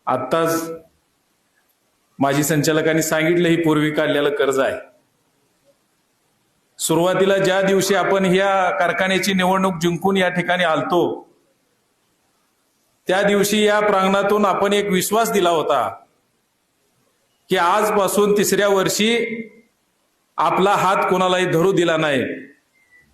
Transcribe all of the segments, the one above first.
आत्ताच माजी संचालकांनी सांगितलं ही पूर्वी काढलेलं कर्ज आहे. सुरुवातीला ज्या दिवशी आपण ह्या कारखान्याची निवडणूक जिंकून या ठिकाणी आलतो त्या दिवशी या प्रांगणातून आपण एक विश्वास दिला होता की आजपासून 3ऱ्या वर्षी आपला हात कोणालाही धरू दिला नाही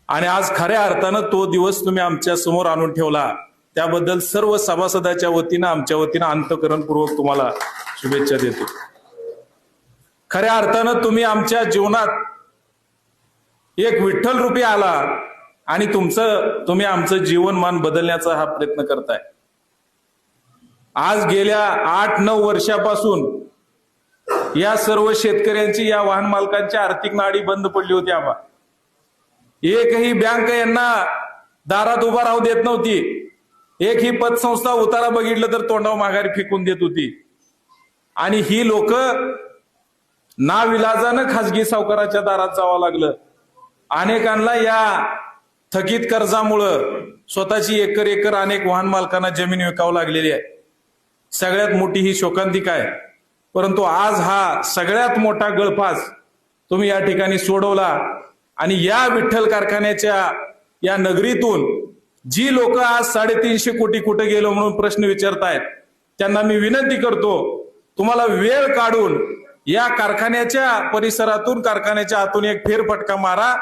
आणि आज खऱ्या अर्थानं तो दिवस तुम्ही आमच्या समोर आणून ठेवला. त्याबद्दल सर्व सभासदाच्या वतीनं आमच्या वतीनं अंतःकरणपूर्वक तुम्हाला शुभेच्छा देतो. खऱ्या अर्थानं तुम्ही आमच्या जीवनात एक विठ्ठल रूपी आला आणि तुम्ही आमचं जीवनमान बदलण्याचा हा प्रयत्न करताय. आज गेल्या 8-9 वर्षापासून या सर्व शेतकऱ्यांची या वाहन मालकांची आर्थिक नाडी बंद पडली होती. आबा एकही बँक यांना दारात उभा राहू देत नव्हती. एक ही पतसंस्था उतारा बघितलं तर तोंडावर माघारी फेकून देत होती. आणि ही लोक नाविलाजानं खासगी सावकाराच्या दारात जावं लागलं. अनेकांना या थकीत कर्जामुळं स्वतःची एकर अनेक वाहन मालकांना जमीन विकावं लागलेली आहे. सगळ्यात मोठी ही शोकांतिका आहे. परंतु आज हा सगळ्यात मोठा गळफास तुम्ही या ठिकाणी सोडवला आणि या विठ्ठल कारखान्याच्या या नगरीतून जी लोक आज 350 कोटी कुठे गेलो म्हणून प्रश्न विचारतायत त्यांना मी विनंती करतो, तुम्हाला वेळ काढून या कारखान्याच्या परिसरातून कारखान्याच्या आतून एक फेरफटका मारा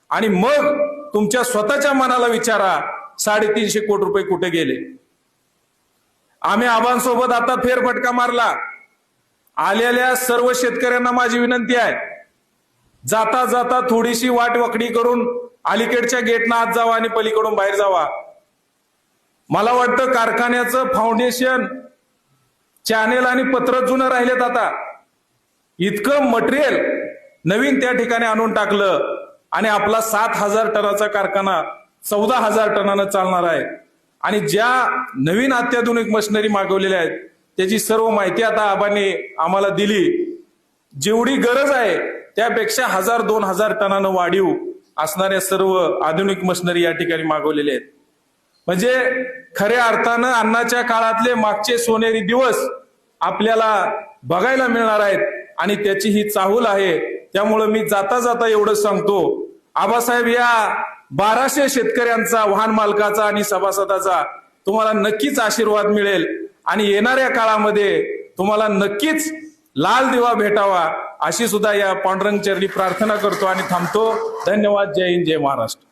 आणि मग तुमच्या स्वतःच्या मनाला विचारा 350 कोटी रुपये कुठे गेले. आम्ही आबांसोबत आता फेरफटका मारला. आलेल्या सर्व शेतकऱ्यांना माझी विनंती आहे, जाता जाता थोडीशी वाट वाकडी करून अलीकडच्या गेटनं आत जावा आणि पलीकडून बाहेर जावा. मला वाटतं कारखान्याचं फाउंडेशन चॅनेल आणि पत्र जुनं राहिलेत. आता इतकं मटेरियल नवीन त्या ठिकाणी आणून टाकलं आणि आपला 7,000 टनाचा कारखाना 14,000 टनानं चालणार आहे. आणि ज्या नवीन अत्याधुनिक मशिनरी मागवलेल्या आहेत त्याची सर्व माहिती आता आबांनी आम्हाला दिली. जेवढी गरज आहे त्यापेक्षा 1,000-2,000 टनानं वाढीव असणाऱ्या सर्व आधुनिक मशिनरी या ठिकाणी मागवलेल्या आहेत. म्हणजे खऱ्या अर्थानं अन्नाच्या काळातले मागचे सोनेरी दिवस आपल्याला बघायला मिळणार आहेत आणि त्याची ही चाहूल आहे. त्यामुळं मी जाता जाता एवढंच सांगतो, आबासाहेब या 1200 शेतकऱ्यांचा, वाहन मालकाचा आणि सभासदाचा तुम्हाला नक्कीच आशीर्वाद मिळेल आणि येणाऱ्या काळामध्ये तुम्हाला नक्कीच लाल दिवा भेटावा अशी सुद्धा या पांडुरंग चरणी प्रार्थना करतो आणि थांबतो. धन्यवाद. जय हिंद, जय महाराष्ट्र.